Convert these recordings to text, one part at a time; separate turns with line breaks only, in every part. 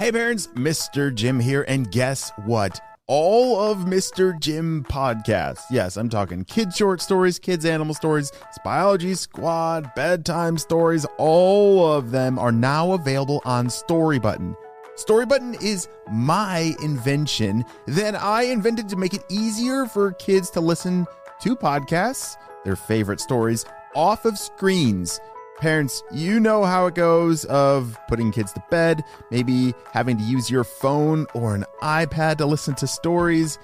Hey parents, Mr. Jim here, and guess what? All of Mr. Jim podcasts, yes, I'm talking kids short stories, kids animal stories, Biology Squad, bedtime stories, all of them are now available on Storybutton. Storybutton is my invention that I invented to make it easier for kids to listen to podcasts, their favorite stories, off of screens. Parents, you know how it goes of putting kids to bed, maybe having to use your phone or an iPad to listen to stories.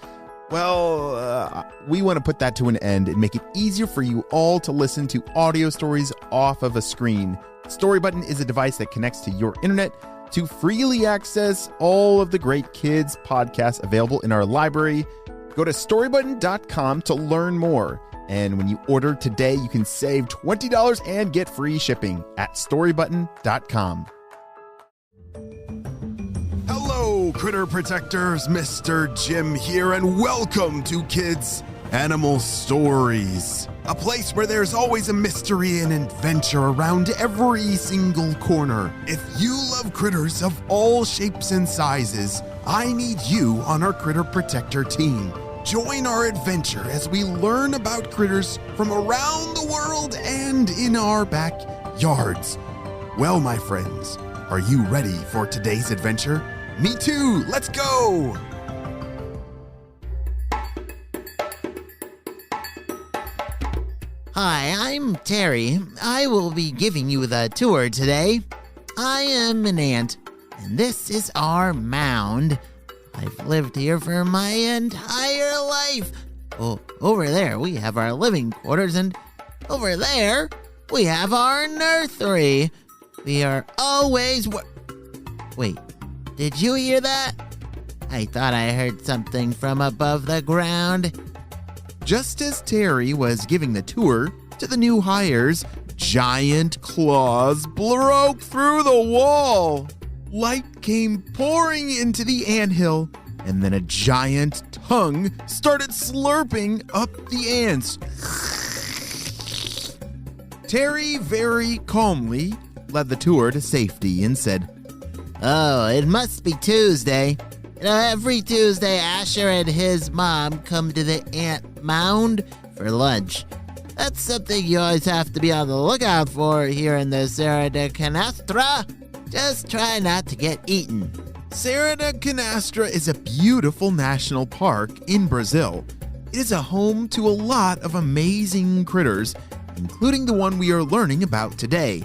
Well, we want to put that to an end and make it easier for you all to listen to audio stories off of a screen. Storybutton is a device that connects to your internet to freely access all of the great kids podcasts available in our library. Go to storybutton.com to learn more. And when you order today, you can save $20 and get free shipping at storybutton.com. Hello, critter protectors. Mr. Jim here, and welcome to Kids Animal Stories, a place where there's always a mystery and adventure around every single corner. If you love critters of all shapes and sizes, I need you on our Critter Protector team. Join our adventure as we learn about critters from around the world and in our backyards. Well, my friends, are you ready for today's adventure? Me too! Let's go!
Hi, I'm Terry. I will be giving you the tour today. I am an ant, and this is our mound. I've lived here for my entire life. Oh, over there we have our living quarters, and over there we have our nursery. We are always Wait, did you hear that? I thought I heard something from above the ground.
Just as Terry was giving the tour to the new hires, giant claws broke through the wall. Light came pouring into the anthill, and then a giant tongue started slurping up the ants. Terry very calmly led the tour to safety and said,
Oh, it must be Tuesday. You know, every Tuesday, Asher and his mom come to the ant mound for lunch. That's something you always have to be on the lookout for here in the Serra de Canastra. Just try not to get eaten.
Serra de Canastra is a beautiful national park in Brazil. It is a home to a lot of amazing critters, including the one we are learning about today.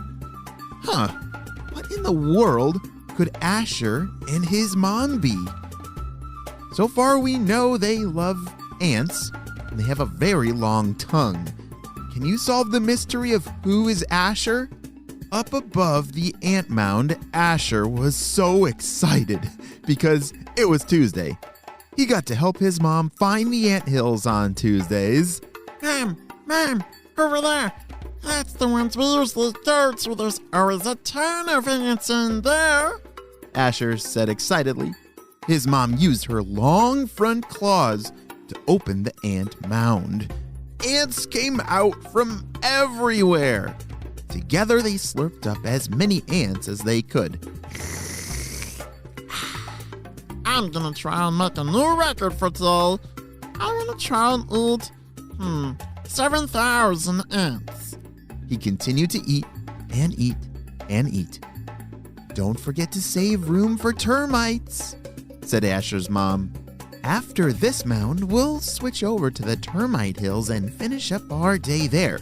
What in the world could Asher and his mom be? So far we know they love ants, and they have a very long tongue. Can you solve the mystery of who is Asher? Up above the ant mound, Asher was so excited because it was Tuesday. He got to help his mom find the anthills on Tuesdays.
Mom, over there. That's the ones we usually go to. There's always a ton of ants in there.
Asher said excitedly. His mom used her long front claws to open the ant mound. Ants came out from everywhere. Together, they slurped up as many ants as they could.
I'm gonna try and make a new record for today. I'm gonna try and eat, 7,000 ants.
He continued to eat and eat and eat. Don't forget to save room for termites, said Asher's mom. After this mound, we'll switch over to the termite hills and finish up our day there.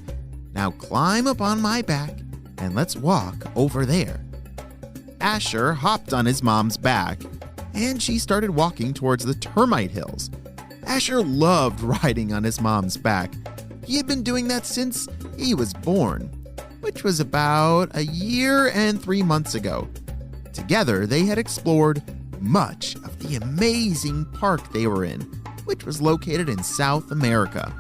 Now climb up on my back and let's walk over there. Asher hopped on his mom's back and she started walking towards the termite hills. Asher loved riding on his mom's back. He had been doing that since he was born, which was about a year and 3 months ago. Together, they had explored much of the amazing park they were in, which was located in South America.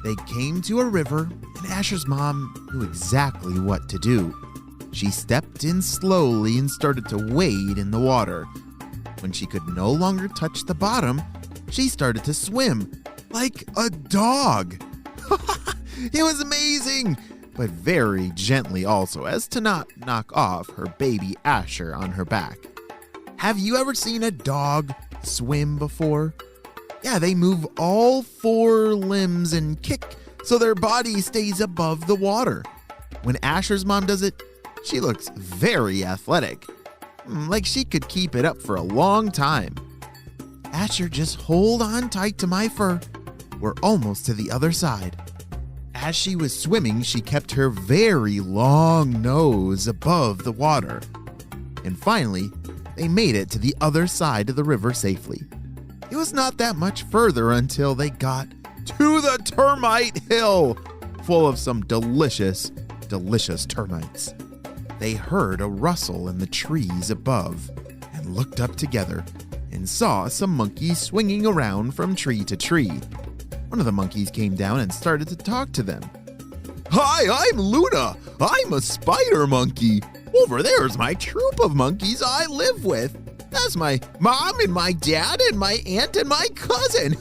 They came to a river, and Asher's mom knew exactly what to do. She stepped in slowly and started to wade in the water. When she could no longer touch the bottom, she started to swim like a dog. It was amazing, but very gently also, as to not knock off her baby Asher on her back. Have you ever seen a dog swim before? Yeah, they move all 4 limbs and kick so their body stays above the water. When Asher's mom does it, she looks very athletic, like she could keep it up for a long time. Asher, just hold on tight to my fur. We're almost to the other side. As she was swimming, she kept her very long nose above the water. And finally, they made it to the other side of the river safely. It was not that much further until they got to the termite hill, full of some delicious, delicious termites. They heard a rustle in the trees above and looked up together and saw some monkeys swinging around from tree to tree. One of the monkeys came down and started to talk to them. Hi, I'm Luna. I'm a spider monkey. Over there's my troop of monkeys I live with. That's my mom and my dad and my aunt and my cousin.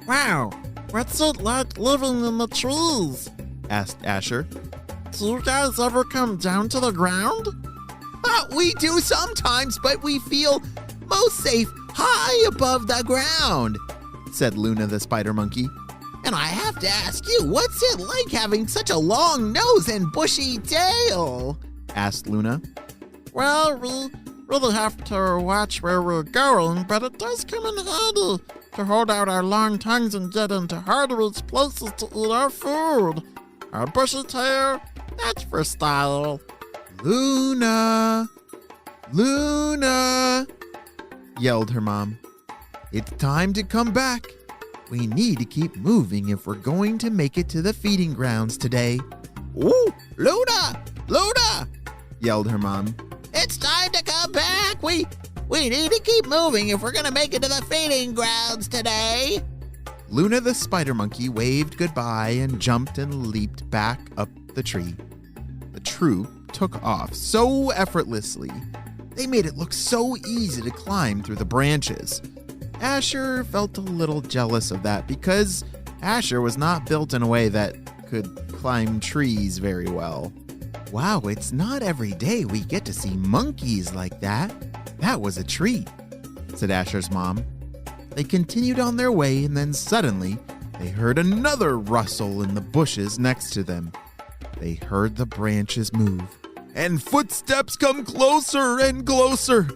Wow, what's it like living in the trees?
Asked Asher.
Do you guys ever come down to the ground?
We do sometimes, but we feel most safe high above the ground, said Luna the spider monkey. And I have to ask you, what's it like having such a long nose and bushy tail?
Asked Luna.
Well, we really have to watch where we're going, but it does come in handy to hold out our long tongues and get into hard-to-reach places to eat our food. Our bushy tail, that's for style.
Luna! Luna! Yelled her mom. It's time to come back. We need to keep moving if we're going to make it to the feeding grounds today.
Ooh, Luna! Luna!
Yelled her mom.
It's time to come back. We need to keep moving if we're going to make it to the feeding grounds today.
Luna the spider monkey waved goodbye and jumped and leaped back up the tree. The troop took off so effortlessly. They made it look so easy to climb through the branches. Asher felt a little jealous of that because Asher was not built in a way that could climb trees very well. Wow, it's not every day we get to see monkeys like that. That was a treat, said Asher's mom. They continued on their way, and then suddenly they heard another rustle in the bushes next to them. They heard the branches move, and footsteps come closer and closer.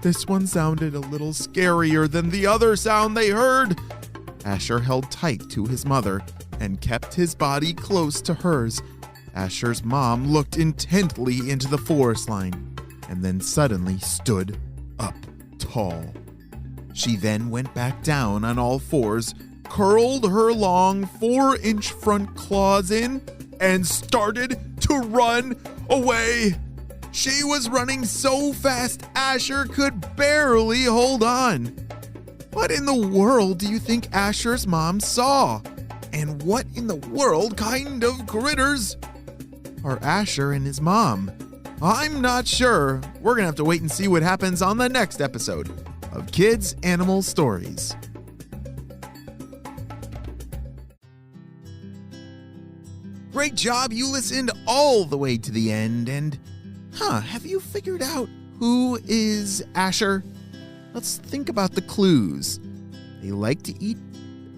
This one sounded a little scarier than the other sound they heard. Asher held tight to his mother and kept his body close to hers. Asher's mom looked intently into the forest line and then suddenly stood up tall. She then went back down on all fours, curled her long 4-inch front claws in, and started to run away. She was running so fast Asher could barely hold on. What in the world do you think Asher's mom saw? And what in the world kind of critters are Asher and his mom? I'm not sure. We're going to have to wait and see what happens on the next episode of Kids Animal Stories. Great job. You listened all the way to the end. And, have you figured out who is Asher? Let's think about the clues. They like to eat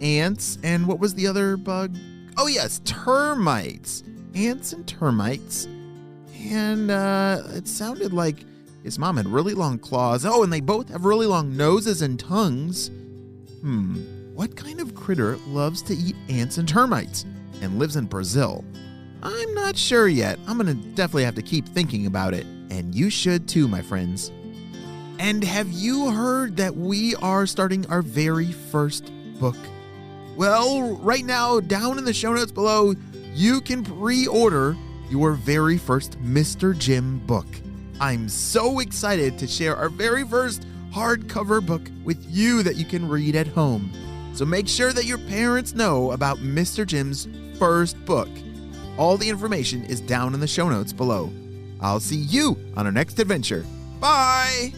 ants. And what was the other bug? Oh, yes, termites. Ants and termites. And it sounded like his mom had really long claws. Oh, and they both have really long noses and tongues. What kind of critter loves to eat ants and termites and lives in Brazil? I'm not sure yet. I'm going to definitely have to keep thinking about it. And you should too, my friends. And have you heard that we are starting our very first book? Well, right now, down in the show notes below, you can pre-order your very first Mr. Jim book. I'm so excited to share our very first hardcover book with you that you can read at home. So make sure that your parents know about Mr. Jim's first book. All the information is down in the show notes below. I'll see you on our next adventure. Bye!